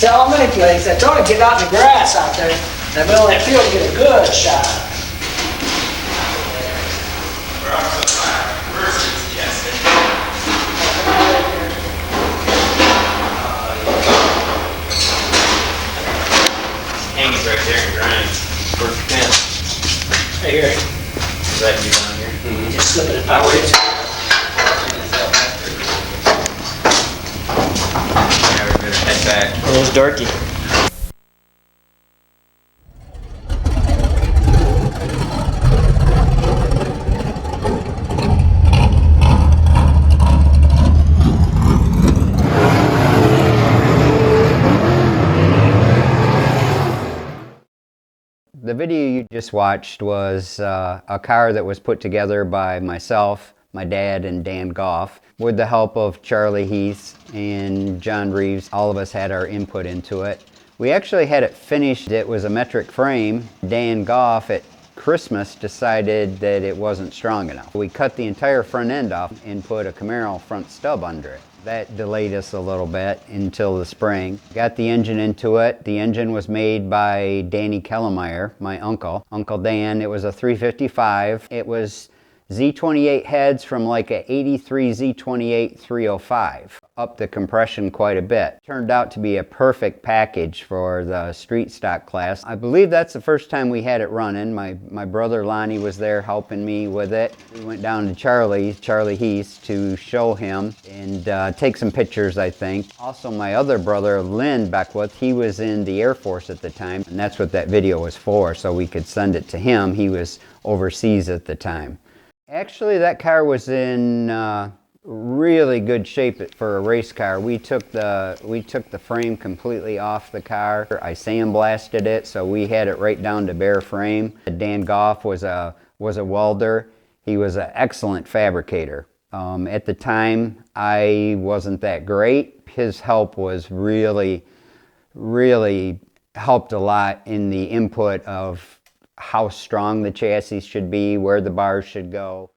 tell him any place. I told him get out in the grass out there in the middle of that field and get a good shot. Hangs right there and grinds. Where's the pin? Right here. Is that you down here? Mm-hmm. Just slip it out. Yeah, we're gonna head back. There's Darky. The video you just watched was a car that was put together by myself, my dad, and Dan Goff. With the help of Charlie Heath and John Reeves, all of us had our input into it. We actually had it finished. It was a metric frame. Dan Goff at Christmas decided that it wasn't strong enough. We cut the entire front end off and put a Camaro front stub under it. That delayed us a little bit until the spring. Got the engine into it. The engine was made by Danny Kellemeyer, my uncle, Uncle Dan. It was a 355. It was Z28 heads from like a 83 Z28 305. Upped the compression quite a bit. Turned out to be a perfect package for the street stock class. I believe that's the first time we had it running. My brother Lonnie was there helping me with it. We went down to Charlie Heath, to show him and take some pictures, I think. Also, my other brother, Logan Beckwith, he was in the Air Force at the time, and that's what that video was for, so we could send it to him. He was overseas at the time. Actually, that car was in really good shape for a race car. We took the frame completely off the car. I sandblasted it, so we had it right down to bare frame. Dan Goff was a welder. He was an excellent fabricator. At the time, I wasn't that great. His help was really helped a lot in the input of how strong the chassis should be, where the bars should go.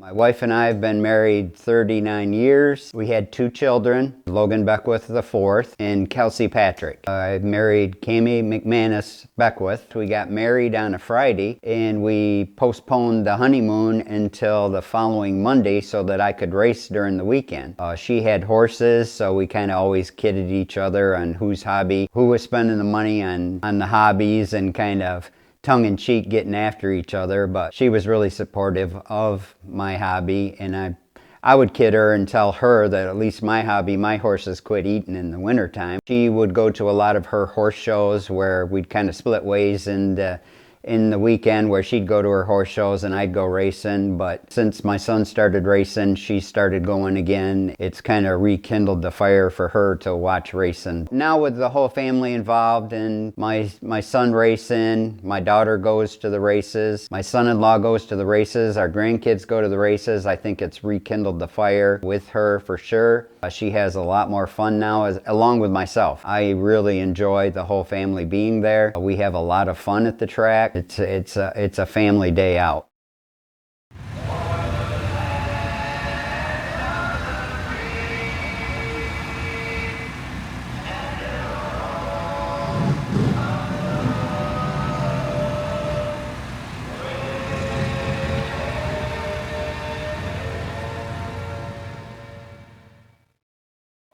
My wife and I have been married 39 years. We had 2 children, Logan Beckwith IV and Kelsey Patrick. I married Cammie McManus Beckwith. We got married on a Friday and we postponed the honeymoon until the following Monday so that I could race during the weekend. She had horses, so we kind of always kidded each other on who was spending the money on the hobbies, and kind of tongue-in-cheek getting after each other, but she was really supportive of my hobby, and I would kid her and tell her that at least my hobby, my horses quit eating in the wintertime. She would go to a lot of her horse shows where we'd kind of split ways in the weekend, where she'd go to her horse shows and I'd go racing. But since my son started racing, she started going again. It's kind of rekindled the fire for her to watch racing. Now with the whole family involved, and my son racing, my daughter goes to the races, my son-in-law goes to the races, our grandkids go to the races, I think it's rekindled the fire with her for sure. She has a lot more fun now, along with myself. I really enjoy the whole family being there. We have a lot of fun at the track. It's a family day out.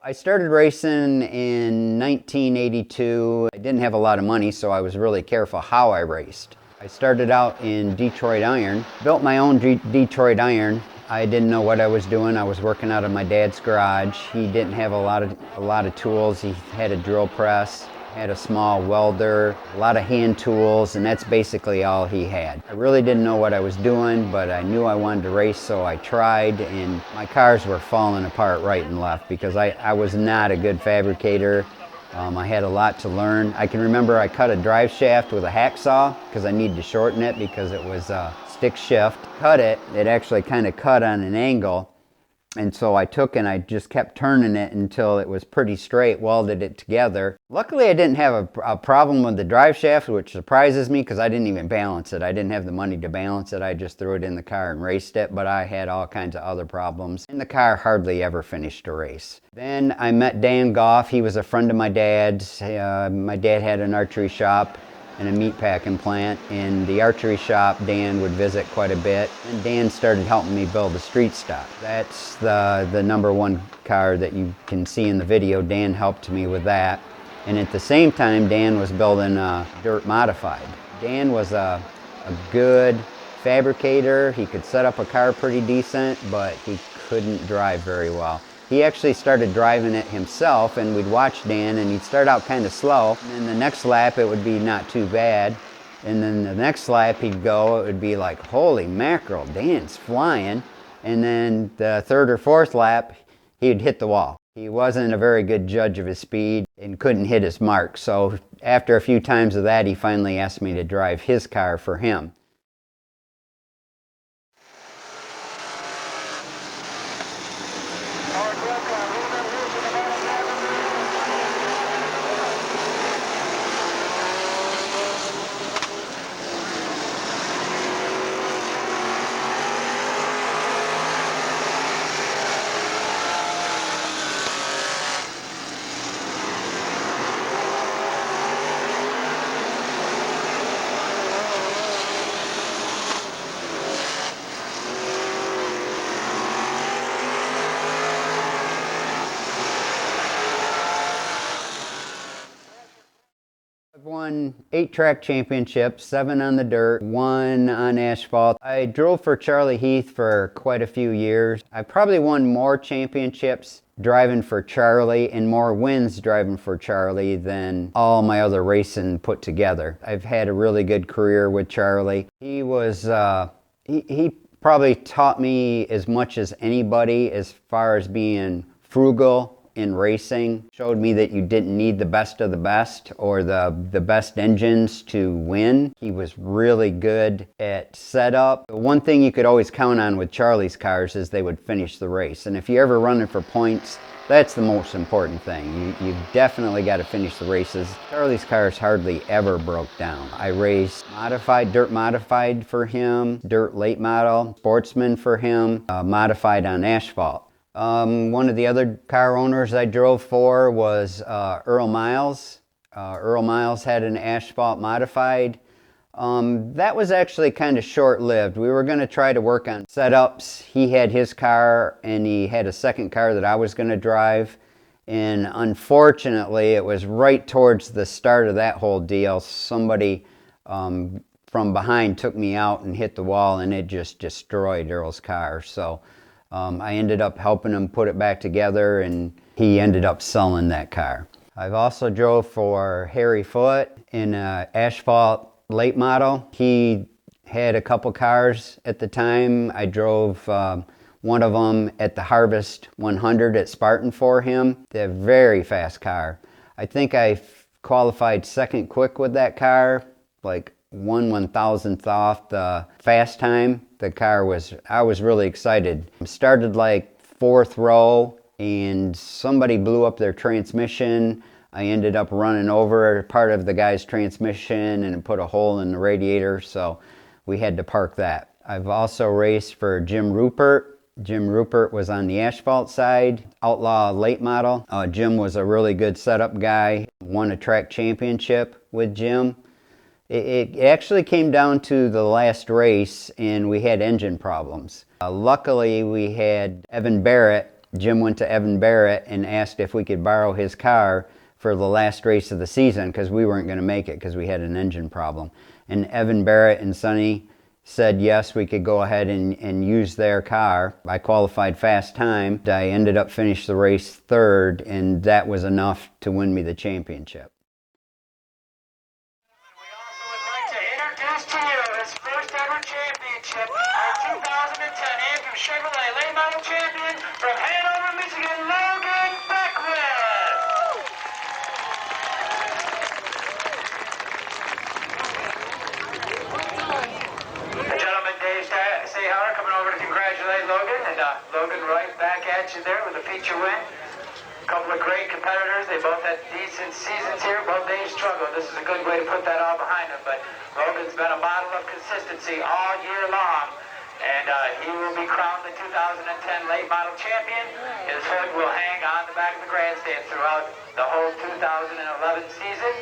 I started racing in 1982. I didn't have a lot of money, so I was really careful how I raced. I started out in Detroit iron, built my own Detroit iron. I didn't know what I was doing. I was working out of my dad's garage. He didn't have a lot of tools. He had a drill press. Had a small welder, a lot of hand tools, and that's basically all he had. I really didn't know what I was doing, but I knew I wanted to race, so I tried, and my cars were falling apart right and left because I was not a good fabricator. I had a lot to learn. I can remember I cut a drive shaft with a hacksaw because I needed to shorten it because it was a stick shift. Cut it, it actually kind of cut on an angle. And so I took and I just kept turning it until it was pretty straight, welded it together. Luckily I didn't have a problem with the drive shaft, which surprises me because I didn't even balance it. I didn't have the money to balance it. I just threw it in the car and raced it, but I had all kinds of other problems. And the car hardly ever finished a race. Then I met Dan Goff. He was a friend of my dad's. My dad had an archery shop and a meat packing plant. In the archery shop, Dan would visit quite a bit, and Dan started helping me build the street stock. That's the #1 car that you can see in the video. Dan helped me with that, and at the same time, Dan was building a Dirt Modified. Dan was a good fabricator. He could set up a car pretty decent, but he couldn't drive very well. He actually started driving it himself, and we'd watch Dan, and he'd start out kind of slow, and then the next lap it would be not too bad, and then the next lap he'd go, it would be like, holy mackerel, Dan's flying, and then the third or fourth lap he'd hit the wall. He wasn't a very good judge of his speed and couldn't hit his mark, so after a few times of that he finally asked me to drive his car for him. I've won 8 track championships, 7 on the dirt, 1 on asphalt. I drove for Charlie Heath for quite a few years. I probably won more championships driving for Charlie and more wins driving for Charlie than all my other racing put together. I've had a really good career with Charlie. He was, he probably taught me as much as anybody as far as being frugal in racing. Showed me that you didn't need the best of the best or the best engines to win. He was really good at setup. The one thing you could always count on with Charlie's cars is they would finish the race. And if you're ever running for points, that's the most important thing. You definitely got to finish the races. Charlie's cars hardly ever broke down. I raced modified, dirt modified for him, dirt late model, sportsman for him, modified on asphalt. One of the other car owners I drove for was Earl Miles. Earl Miles had an asphalt modified. That was actually kind of short-lived. We were going to try to work on setups. He had his car and he had a second car that I was going to drive. And unfortunately, it was right towards the start of that whole deal. Somebody from behind took me out and hit the wall, and it just destroyed Earl's car. So I ended up helping him put it back together, and he ended up selling that car. I've also drove for Harry Foote in an asphalt late model. He had a couple cars at the time. I drove one of them at the Harvest 100 at Spartan for him. They're a very fast car. I think I qualified second quick with that car, like 1/1000th off the fast time. The car was, I was really excited. Started like 4th row and somebody blew up their transmission. I ended up running over part of the guy's transmission and it put a hole in the radiator, so we had to park that. I've also raced for Jim Rupert. Jim Rupert was on the asphalt side, outlaw late model. Jim was a really good setup guy, won a track championship with Jim. It actually came down to the last race and we had engine problems. Luckily we had Evan Barrett. Jim went to Evan Barrett and asked if we could borrow his car for the last race of the season because we weren't going to make it because we had an engine problem. And Evan Barrett and Sonny said yes, we could go ahead and use their car. I qualified fast time. I ended up finishing the race 3rd, and that was enough to win me the championship. introduce to you his first ever championship, our 2010 Andrew Chevrolet late model champion from Hanover, Michigan, Logan Beckwith. Gentlemen, Dave Sayhauer coming over to congratulate Logan, and Logan right back at you there with a feature win. A couple of great competitors. They both had decent seasons here. Both days struggled. This is a good way to put that all behind them. But Logan's been a model of consistency all year long, and he will be crowned the 2010 late model champion. His hood will hang on the back of the grandstand throughout the whole 2011 season.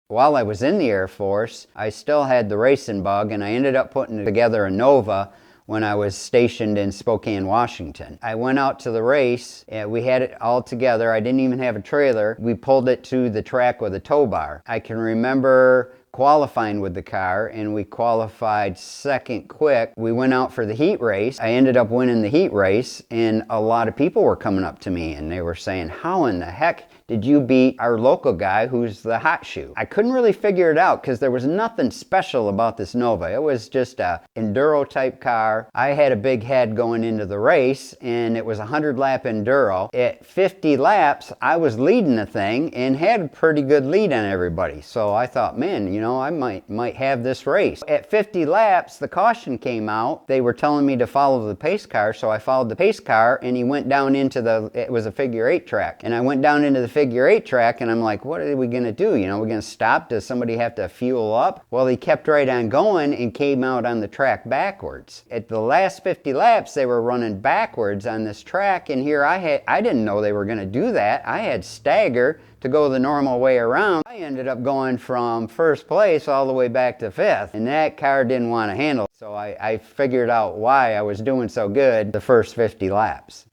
While I was in the Air Force, I still had the racing bug, and I ended up putting together a Nova when I was stationed in Spokane, Washington. I went out to the race, and we had it all together. I didn't even have a trailer. We pulled it to the track with a tow bar. I can remember qualifying with the car, and we qualified second quick. We went out for the heat race. I ended up winning the heat race, and a lot of people were coming up to me, and they were saying, how in the heck did you beat our local guy who's the hot shoe? I couldn't really figure it out because there was nothing special about this Nova. It was just a enduro type car. I had a big head going into the race, and it was a 100-lap enduro. At 50 laps, I was leading the thing and had a pretty good lead on everybody. So I thought, man, you know, I might have this race. At 50 laps, the caution came out. They were telling me to follow the pace car, so I followed the pace car, and he went down into it was a figure 8 track, and I went down into the figure 8 track, and I'm like, what are we gonna do? You know, we're gonna stop? Does somebody have to fuel up? Well, he kept right on going and came out on the track backwards. At the last 50 laps, they were running backwards on this track, and here I didn't know they were gonna do that. I had stagger to go the normal way around. I ended up going from first place all the way back to 5th, and that car didn't want to handle it. So I figured out why I was doing so good the first 50 laps.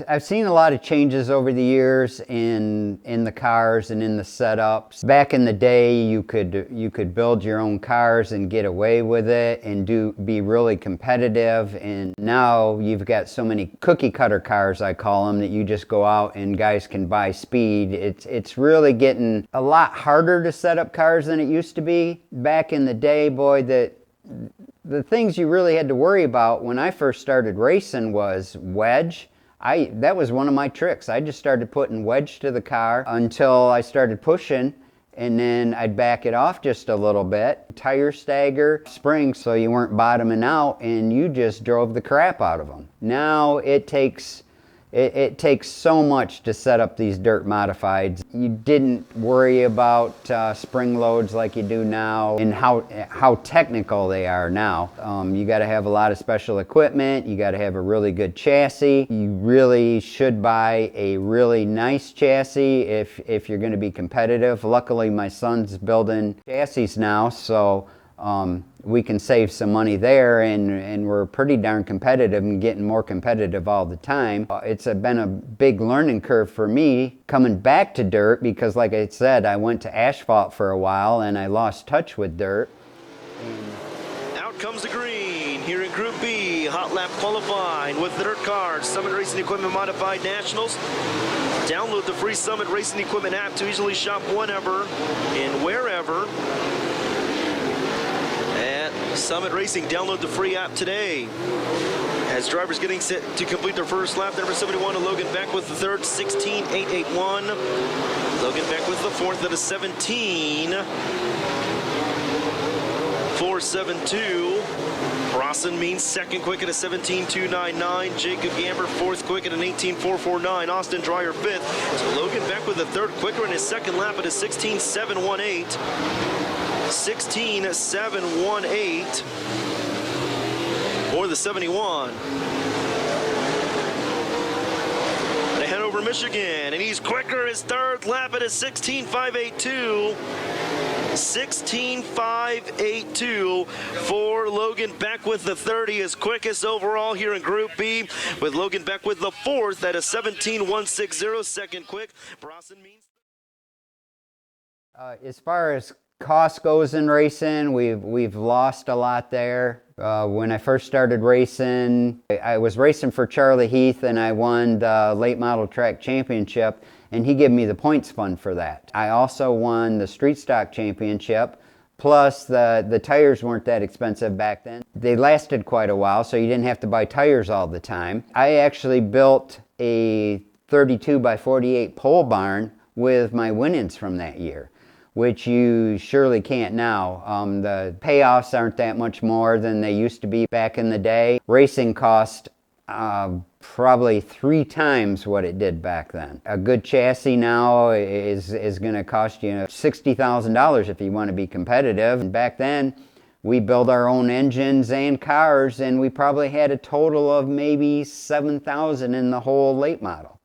I've seen a lot of changes over the years in the cars and in the setups. Back in the day, you could build your own cars and get away with it and be really competitive. And now you've got so many cookie cutter cars, I call them, that you just go out and guys can buy speed. It's really getting a lot harder to set up cars than it used to be. Back in the day, boy, the things you really had to worry about when I first started racing was wedge. That was one of my tricks. I just started putting wedge to the car until I started pushing, and then I'd back it off just a little bit. Tire stagger, springs, so you weren't bottoming out, and you just drove the crap out of them. Now it takes so much to set up these dirt modifieds. You didn't worry about spring loads like you do now, and how technical they are now. You got to have a lot of special equipment. You got to have a really good chassis. You really should buy a really nice chassis if you're going to be competitive. Luckily, my son's building chassis now, so we can save some money there, and we're pretty darn competitive and getting more competitive all the time. It's been a big learning curve for me coming back to dirt because, like I said, I went to asphalt for a while and I lost touch with dirt. Out comes the green here in Group B, hot lap qualifying with the Dirtcar Summit Racing Equipment Modified Nationals. Download the free Summit Racing Equipment app to easily shop whenever and wherever. Summit Racing, download the free app today. As drivers getting set to complete their first lap, number 71 to Logan Beckwith III, 16.881. Logan Beckwith IV at a 17.472. Bronson Means second quick at a 17.299. Jacob Gamber fourth quick at an 18.449. Austin Dreyer fifth. So Logan Beckwith III quicker in his second lap at a 16.718. 16.718 for the 71. To Hanover, Michigan, and he's quicker his third lap at a 16.582. 16.582 for Logan Beckwith III, his quickest overall here in Group B, with Logan Beckwith the fourth at a 17.160, second quick. Bronson Means. As far as cost goes in racing, we've lost a lot there. When I first started racing, I was racing for Charlie Heath, and I won the late model track championship, and he gave me the points fund for that. I also won the street stock championship, plus the tires weren't that expensive back then. They lasted quite a while, so you didn't have to buy tires all the time. I actually built a 32 by 48 pole barn with my winnings from that year, which you surely can't now. The payoffs aren't that much more than they used to be back in the day. Racing cost probably 3 times what it did back then. A good chassis now is going to cost you $60,000 if you want to be competitive. And back then, we built our own engines and cars, and we probably had a total of maybe $7,000 in the whole late model.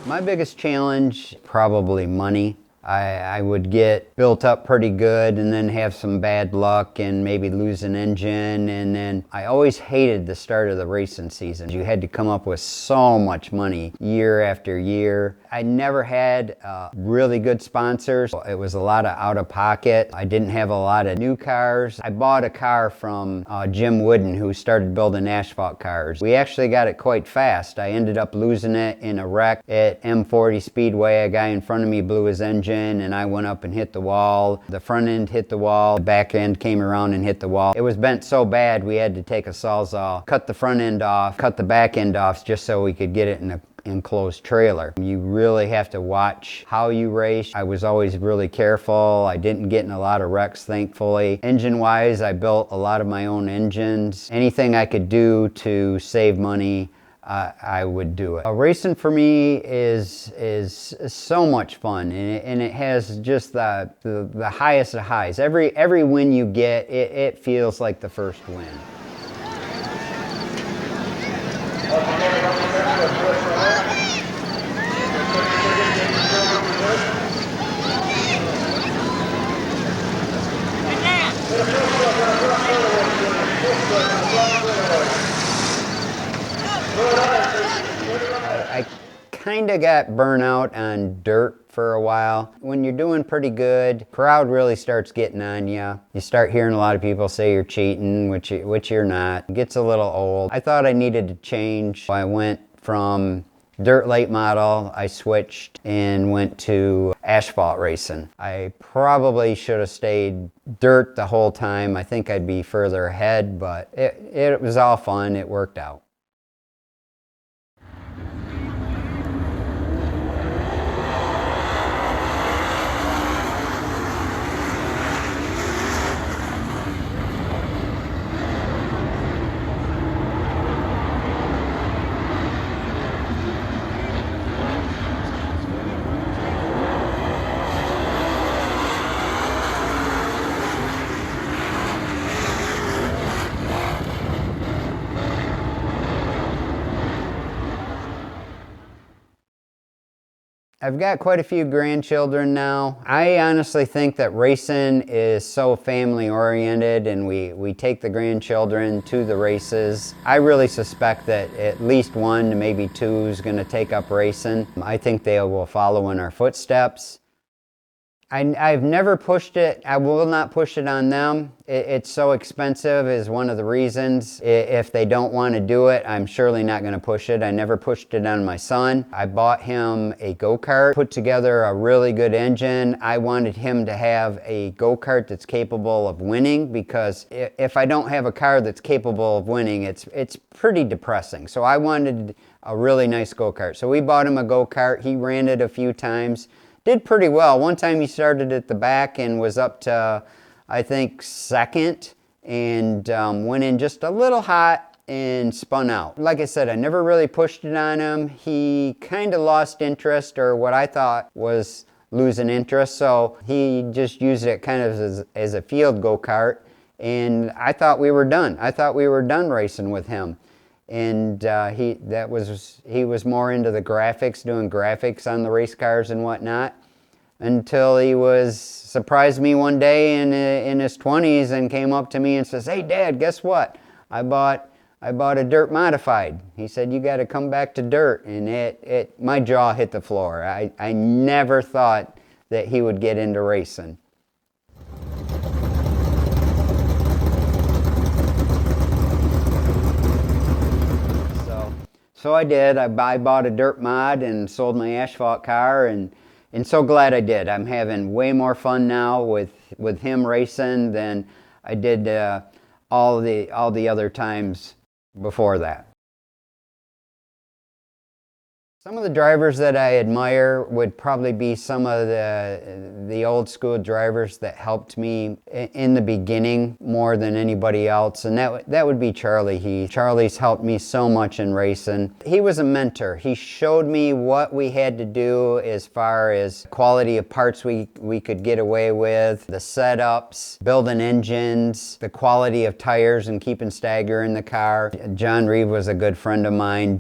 My biggest challenge, probably money. I would get built up pretty good and then have some bad luck and maybe lose an engine, and then I always hated the start of the racing season. You had to come up with so much money year after year. I never had really good sponsors. It was a lot of out of pocket. I didn't have a lot of new cars. I bought a car from Jim Wooden, who started building asphalt cars. We actually got it quite fast. I ended up losing it in a wreck at M40 Speedway. A guy in front of me blew his engine, and I went up and hit the wall. The front end hit the wall, the back end came around and hit the wall. It was bent so bad we had to take a sawzall, cut the front end off, cut the back end off just so we could get it in a enclosed trailer. You really have to watch how you race. I was always really careful. I didn't get in a lot of wrecks, thankfully. Engine-wise, I built a lot of my own engines. Anything I could do to save money, I would do it. Racing for me is so much fun, and it has just the highest of highs. Every win you get, it feels like the first win. I kind of got burnt out on dirt for a while. When you're doing pretty good, crowd really starts getting on you. You start hearing a lot of people say you're cheating, which you're not. It gets a little old. I thought I needed to change. I went from dirt late model, I switched and went to asphalt racing. I probably should have stayed dirt the whole time. I think I'd be further ahead, but it was all fun. It worked out. I've got quite a few grandchildren now. I honestly think that racing is so family oriented, and we take the grandchildren to the races. I really suspect that at least 1 to maybe 2 is going to take up racing. I think they will follow in our footsteps. I've never pushed it. I will not push it on them. It's so expensive is one of the reasons. If they don't want to do it, I'm surely not going to push it. I never pushed it on my son. I bought him a go-kart, put together a really good engine. I wanted him to have a go-kart that's capable of winning, because if I don't have a car that's capable of winning, it's pretty depressing. So I wanted a really nice go-kart. So we bought him a go-kart. He ran it a few times. Did pretty well. One time he started at the back and was up to, I think, second, and went in just a little hot and spun out. Like I said, I never really pushed it on him. He kind of lost interest, or what I thought was losing interest, so he just used it kind of as a field go-kart, and I thought we were done. I thought we were done racing with him. and he was more into the graphics, doing graphics on the race cars and whatnot, until he surprised me one day in his 20s and came up to me and says, "Hey Dad, guess what? I bought a Dirt Modified." He said, "You got to come back to dirt." And my jaw hit the floor. I never thought that he would get into racing. So I did. I bought a dirt mod and sold my asphalt car, and so glad I did. I'm having way more fun now with him racing than I did all the other times before that. Some of the drivers that I admire would probably be some of the old school drivers that helped me in the beginning more than anybody else, and that would be Charlie Heath. Charlie's helped me so much in racing. He was a mentor. He showed me what we had to do as far as quality of parts we could get away with, the setups, building engines, the quality of tires and keeping stagger in the car. John Reeve was a good friend of mine.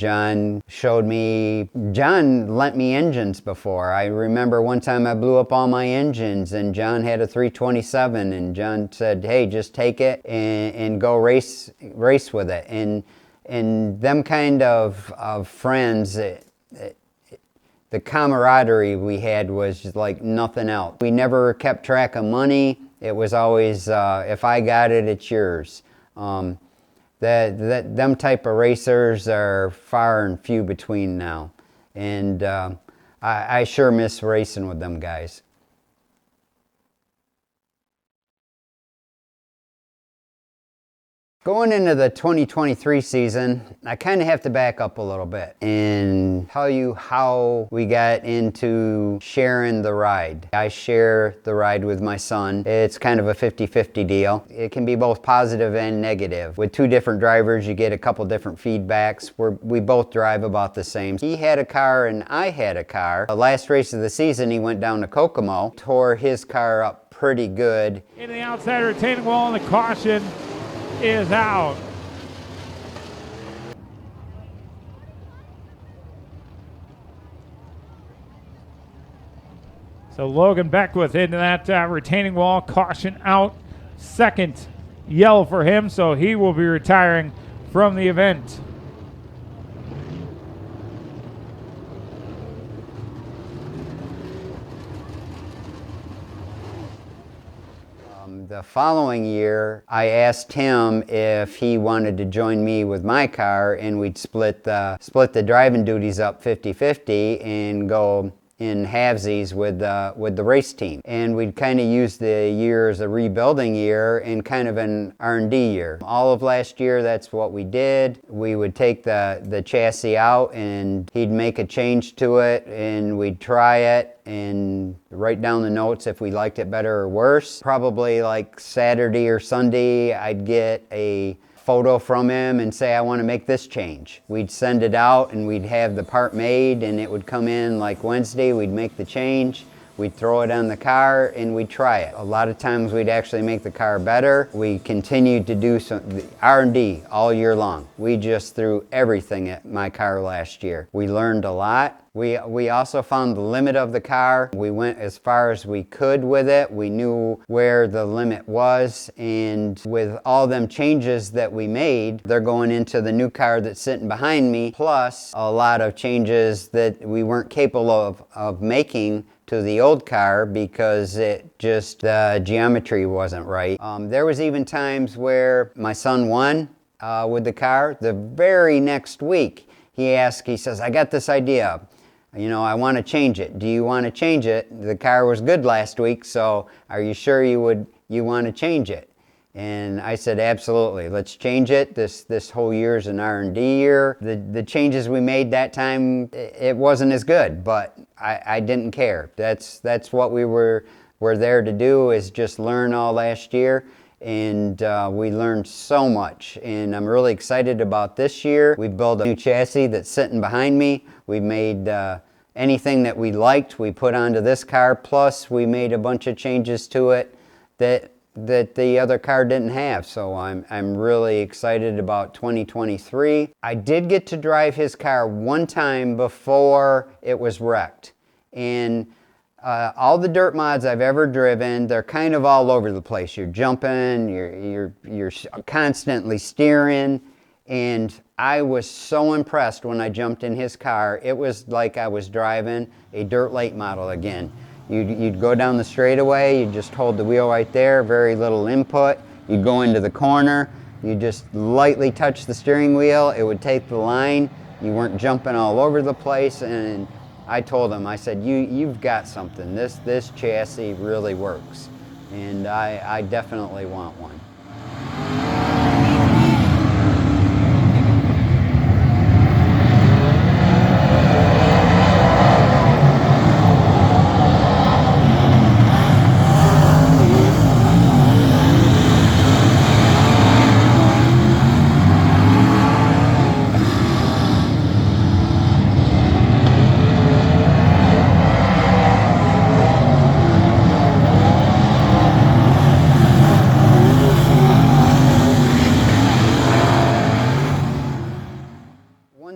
John lent me engines before. I remember one time I blew up all my engines and John had a 327, and John said, "Hey, just take it and go race with it." And them kind of friends, the camaraderie we had was like nothing else. We never kept track of money. It was always, if I got it, it's yours. Them type of racers are far and few between now. And I sure miss racing with them guys. Going into the 2023 season, I kind of have to back up a little bit and tell you how we got into sharing the ride. I share the ride with my son. It's kind of a 50-50 deal. It can be both positive and negative. With two different drivers, you get a couple different feedbacks. We both drive about the same. He had a car and I had a car. The last race of the season, he went down to Kokomo, tore his car up pretty good. In the outside retaining wall, and the caution is out. So Logan Beckwith into that retaining wall, caution out. Second yellow for him, so he will be retiring from the event. The following year, I asked him if he wanted to join me with my car, and we'd split the driving duties up 50-50 and go in halvesies with the race team. And we'd kind of use the year as a rebuilding year and kind of an R&D year. All of last year, that's what we did. We would take the chassis out and he'd make a change to it and we'd try it and write down the notes if we liked it better or worse. Probably like Saturday or Sunday, I'd get a photo from him and say, "I want to make this change." We'd send it out and we'd have the part made, and it would come in like Wednesday. We'd make the change, we'd throw it on the car and we'd try it. A lot of times we'd actually make the car better. We continued to do some R&D all year long. We just threw everything at my car last year. We learned a lot. We also found the limit of the car. We went as far as we could with it. We knew where the limit was, and with all them changes that we made, they're going into the new car that's sitting behind me, plus a lot of changes that we weren't capable of making to the old car because the geometry wasn't right. There was even times where my son won with the car. The very next week, he says, "I got this idea. I want to change it. Do you want to change it? The car was good last week, so are you sure you want to change it?" And I said, "Absolutely. Let's change it. This whole year is an R&D year." The changes we made that time, it wasn't as good, but I didn't care. That's what we were there to do, is just learn all last year. And we learned so much, and I'm really excited about this year. We built a new chassis that's sitting behind me. We made anything that we liked, we put onto this car, plus we made a bunch of changes to it that that the other car didn't have. So I'm really excited about 2023. I did get to drive his car one time before it was wrecked. And all the dirt mods I've ever driven, they're kind of all over the place. You're jumping, you're constantly steering, and I was so impressed when I jumped in his car. It was like I was driving a dirt late model again. You'd go down the straightaway, you'd just hold the wheel right there, very little input. You'd go into the corner, you just lightly touch the steering wheel, it would take the line. You weren't jumping all over the place, and I told him, I said, you've got something. This chassis really works, and I definitely want one.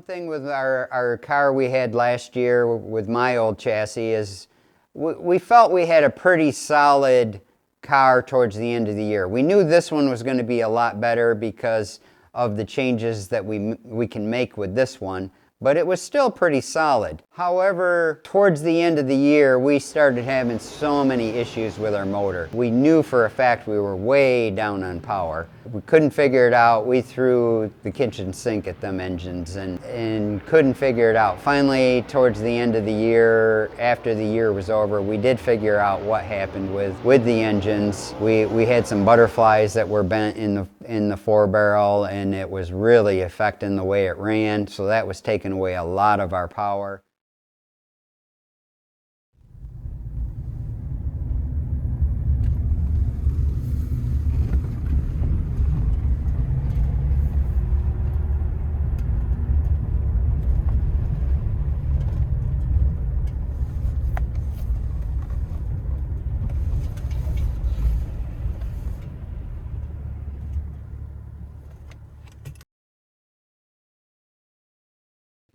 Thing with our car we had last year with my old chassis is we felt we had a pretty solid car towards the end of the year. We knew this one was going to be a lot better because of the changes that we can make with this one, but it was still pretty solid. However, towards the end of the year, we started having so many issues with our motor. We knew for a fact we were way down on power. We couldn't figure it out. We threw the kitchen sink at them engines and couldn't figure it out. Finally, towards the end of the year, after the year was over, we did figure out what happened with the engines. We had some butterflies that were bent in the 4-barrel, and it was really affecting the way it ran, so that was taking away a lot of our power.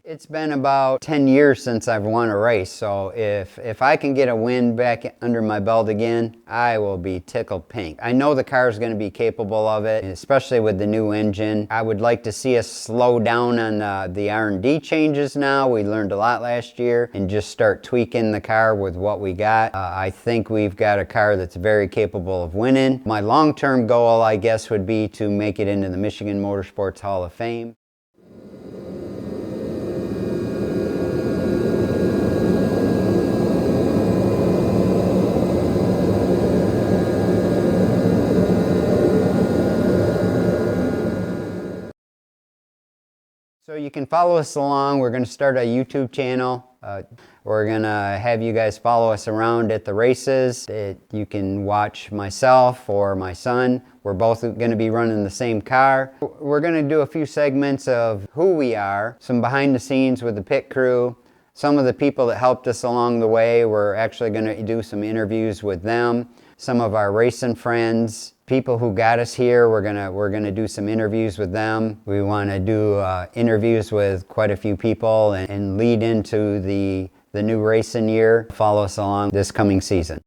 It's been about 10 years since I've won a race, so if I can get a win back under my belt again, I will be tickled pink. I know the car is going to be capable of it, especially with the new engine. I would like to see us slow down on the R&D changes now. We learned a lot last year, and just start tweaking the car with what we got. I think we've got a car that's very capable of winning. My long-term goal, I guess, would be to make it into the Michigan Motorsports Hall of Fame. So you can follow us along. We're going to start a YouTube channel. We're going to have you guys follow us around at the races. You can watch myself or my son. We're both going to be running the same car. We're going to do a few segments of who we are, some behind the scenes with the pit crew, some of the people that helped us along the way. We're actually going to do some interviews with them, some of our racing friends, people who got us here. We're gonna do some interviews with them. We want to do interviews with quite a few people and lead into the new racing year. Follow us along this coming season.